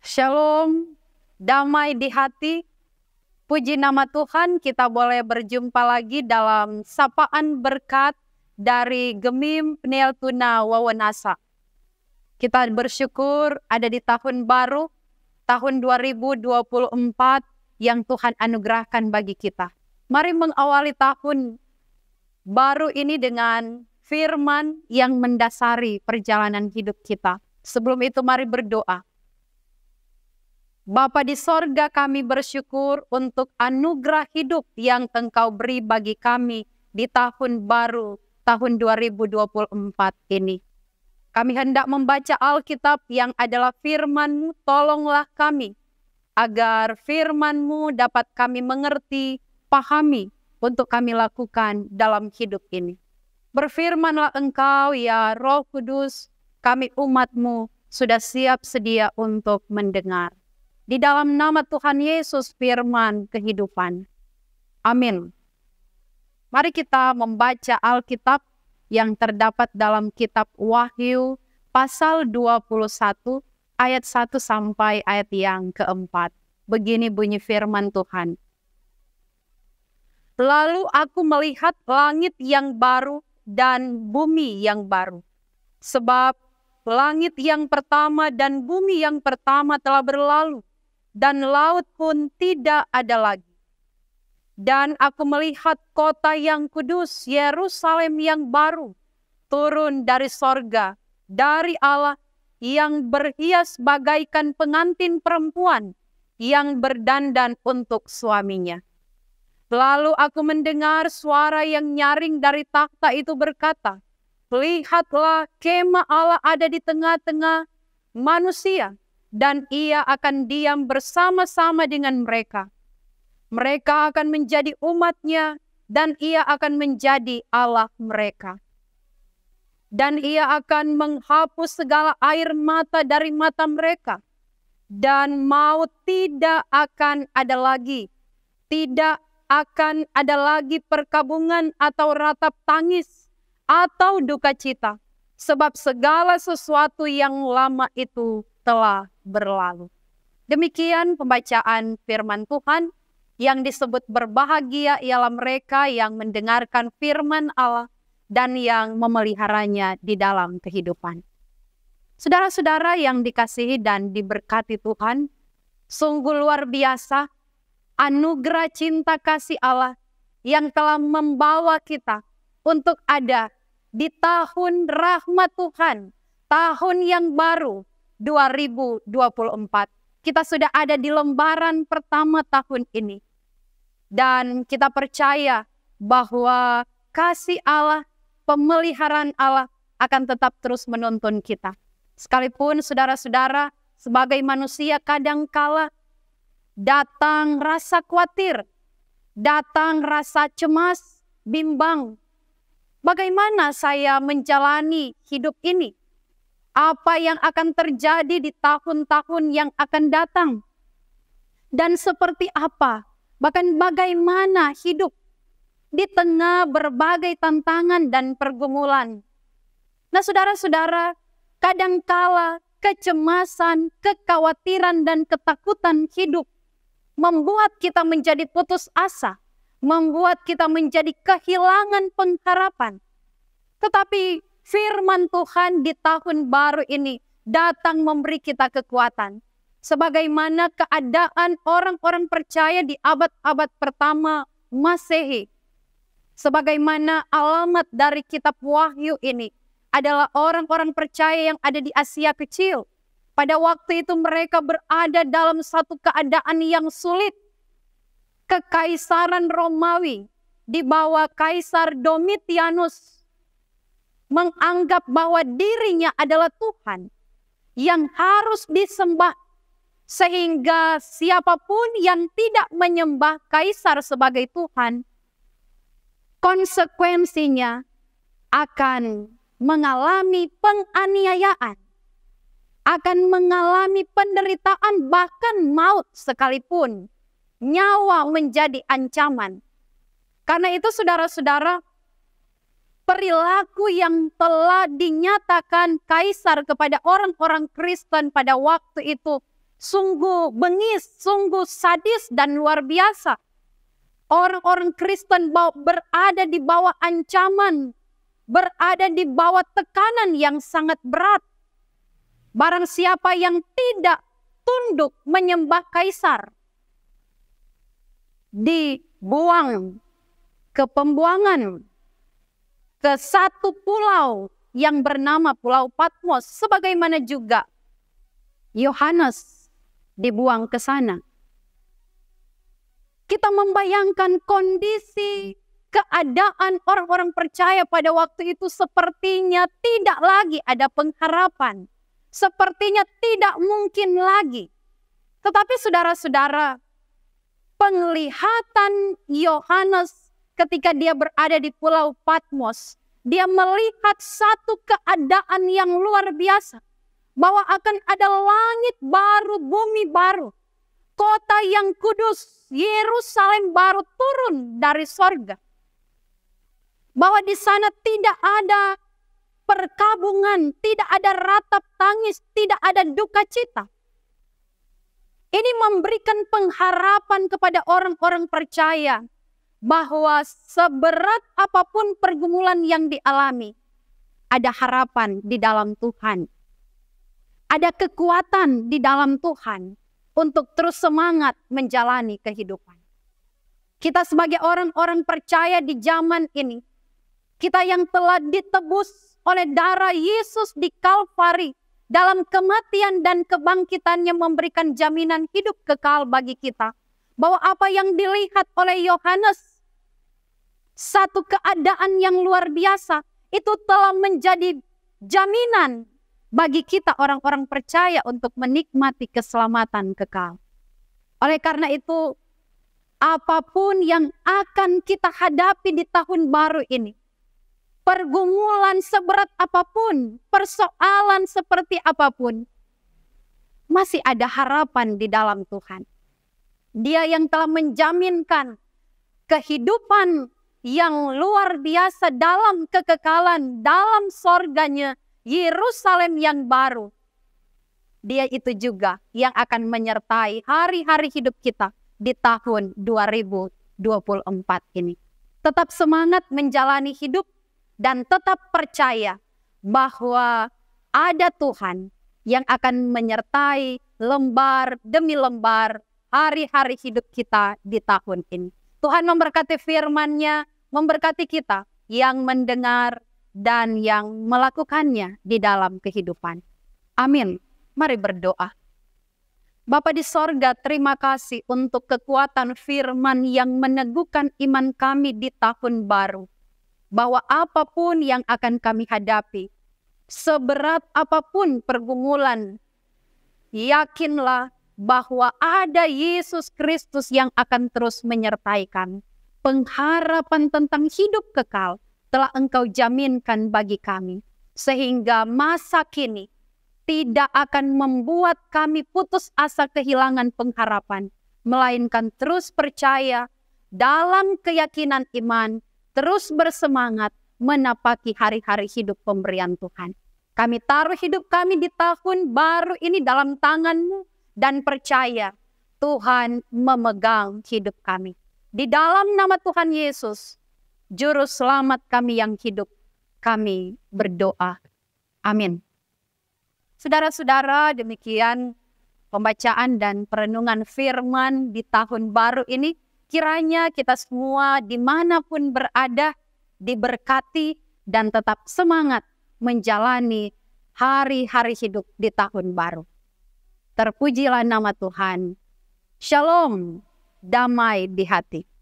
Shalom, damai di hati. Puji nama Tuhan, kita boleh berjumpa lagi dalam sapaan berkat dari Gemim Peniel Tuna Wawanasa. Kita bersyukur ada di tahun baru, tahun 2024 yang Tuhan anugerahkan bagi kita. Mari mengawali tahun baru ini dengan firman yang mendasari perjalanan hidup kita. Sebelum itu mari berdoa. Bapa di sorga, kami bersyukur untuk anugerah hidup yang Engkau beri bagi kami di tahun baru, tahun 2024 ini. Kami hendak membaca Alkitab yang adalah firman-Mu, tolonglah kami, agar firman-Mu dapat kami mengerti, pahami, untuk kami lakukan dalam hidup ini. Berfirmanlah Engkau, ya Roh Kudus, kami umat-Mu sudah siap sedia untuk mendengar. Di dalam nama Tuhan Yesus firman kehidupan. Amin. Mari kita membaca Alkitab yang terdapat dalam kitab Wahyu pasal 21 ayat 1 sampai ayat yang keempat. Begini bunyi firman Tuhan. Lalu aku melihat langit yang baru dan bumi yang baru. Sebab langit yang pertama dan bumi yang pertama telah berlalu, dan laut pun tidak ada lagi. Dan aku melihat kota yang kudus, Yerusalem yang baru, turun dari sorga, dari Allah, yang berhias bagaikan pengantin perempuan, yang berdandan untuk suaminya. Lalu aku mendengar suara yang nyaring dari takhta itu berkata, lihatlah, kemah Allah ada di tengah-tengah manusia, dan ia akan diam bersama-sama dengan mereka. Mereka akan menjadi umat-Nya, dan ia akan menjadi Allah mereka. Dan ia akan menghapus segala air mata dari mata mereka, dan maut tidak akan ada lagi. Tidak akan ada lagi perkabungan atau ratap tangis atau duka cita, sebab segala sesuatu yang lama itu telah berlalu. Demikian pembacaan firman Tuhan. Yang disebut berbahagia ialah mereka yang mendengarkan firman Allah dan yang memeliharanya di dalam kehidupan. Saudara-saudara yang dikasihi dan diberkati Tuhan, sungguh luar biasa anugerah cinta kasih Allah yang telah membawa kita untuk ada di tahun rahmat Tuhan, tahun yang baru 2024. Kita sudah ada di lembaran pertama tahun ini. Dan kita percaya bahwa kasih Allah, pemeliharaan Allah akan tetap terus menuntun kita. Sekalipun saudara-saudara sebagai manusia kadangkala datang rasa khawatir, datang rasa cemas, bimbang. Bagaimana saya menjalani hidup ini? Apa yang akan terjadi di tahun-tahun yang akan datang? Dan seperti apa, bahkan bagaimana hidup di tengah berbagai tantangan dan pergumulan? Nah, saudara-saudara, kadangkala kecemasan, kekhawatiran, dan ketakutan hidup membuat kita menjadi putus asa, membuat kita menjadi kehilangan pengharapan. Tetapi firman Tuhan di tahun baru ini datang memberi kita kekuatan. Sebagaimana keadaan orang-orang percaya di abad-abad pertama Masehi. Sebagaimana alamat dari kitab Wahyu ini adalah orang-orang percaya yang ada di Asia Kecil. Pada waktu itu mereka berada dalam satu keadaan yang sulit. Kekaisaran Romawi di bawah Kaisar Domitianus menganggap bahwa dirinya adalah Tuhan yang harus disembah, sehingga siapapun yang tidak menyembah Kaisar sebagai Tuhan, konsekuensinya akan mengalami penganiayaan, akan mengalami penderitaan, bahkan maut sekalipun, nyawa menjadi ancaman. Karena itu saudara-saudara, perilaku yang telah dinyatakan Kaisar kepada orang-orang Kristen pada waktu itu sungguh bengis, sungguh sadis dan luar biasa. Orang-orang Kristen berada di bawah ancaman, berada di bawah tekanan yang sangat berat. Barang siapa yang tidak tunduk menyembah kaisar, dibuang ke pembuangan, ke satu pulau yang bernama Pulau Patmos, sebagaimana juga Yohanes dibuang ke sana. Kita membayangkan kondisi keadaan orang-orang percaya pada waktu itu sepertinya tidak lagi ada pengharapan. Sepertinya tidak mungkin lagi. Tetapi saudara-saudara, penglihatan Yohanes ketika dia berada di Pulau Patmos, dia melihat satu keadaan yang luar biasa. Bahwa akan ada langit baru, bumi baru. Kota yang kudus, Yerusalem baru turun dari sorga. Bahwa di sana tidak ada perkabungan, tidak ada ratap tangis, tidak ada duka cita. Ini memberikan pengharapan kepada orang-orang percaya bahwa seberat apapun pergumulan yang dialami, ada harapan di dalam Tuhan. Ada kekuatan di dalam Tuhan untuk terus semangat menjalani kehidupan. Kita sebagai orang-orang percaya di zaman ini, kita yang telah ditebus oleh darah Yesus di Kalvari, dalam kematian dan kebangkitannya memberikan jaminan hidup kekal bagi kita. Bahwa apa yang dilihat oleh Yohanes, satu keadaan yang luar biasa, itu telah menjadi jaminan bagi kita orang-orang percaya untuk menikmati keselamatan kekal. Oleh karena itu, apapun yang akan kita hadapi di tahun baru ini, pergumulan seberat apapun, persoalan seperti apapun, masih ada harapan di dalam Tuhan. Dia yang telah menjaminkan kehidupan yang luar biasa dalam kekekalan, dalam sorganya, Yerusalem yang baru. Dia itu juga yang akan menyertai hari-hari hidup kita di tahun 2024 ini. Tetap semangat menjalani hidup dan tetap percaya bahwa ada Tuhan yang akan menyertai lembar demi lembar hari-hari hidup kita di tahun ini. Tuhan memberkati firman-Nya, memberkati kita yang mendengar dan yang melakukannya di dalam kehidupan. Amin. Mari berdoa. Bapa di sorga, terima kasih untuk kekuatan firman yang meneguhkan iman kami di tahun baru. Bahwa apapun yang akan kami hadapi, seberat apapun pergumulan, yakinlah bahwa ada Yesus Kristus yang akan terus menyertai kami. Pengharapan tentang hidup kekal telah Engkau jaminkan bagi kami. Sehingga masa kini tidak akan membuat kami putus asa kehilangan pengharapan. Melainkan terus percaya dalam keyakinan iman, terus bersemangat menapaki hari-hari hidup pemberian Tuhan. Kami taruh hidup kami di tahun baru ini dalam tangan-Mu dan percaya Tuhan memegang hidup kami. Di dalam nama Tuhan Yesus, Juru Selamat kami yang hidup, kami berdoa. Amin. Saudara-saudara, demikian pembacaan dan perenungan firman di tahun baru ini. Kiranya kita semua dimanapun berada, diberkati dan tetap semangat menjalani hari-hari hidup di tahun baru. Terpujilah nama Tuhan. Shalom, damai di hati.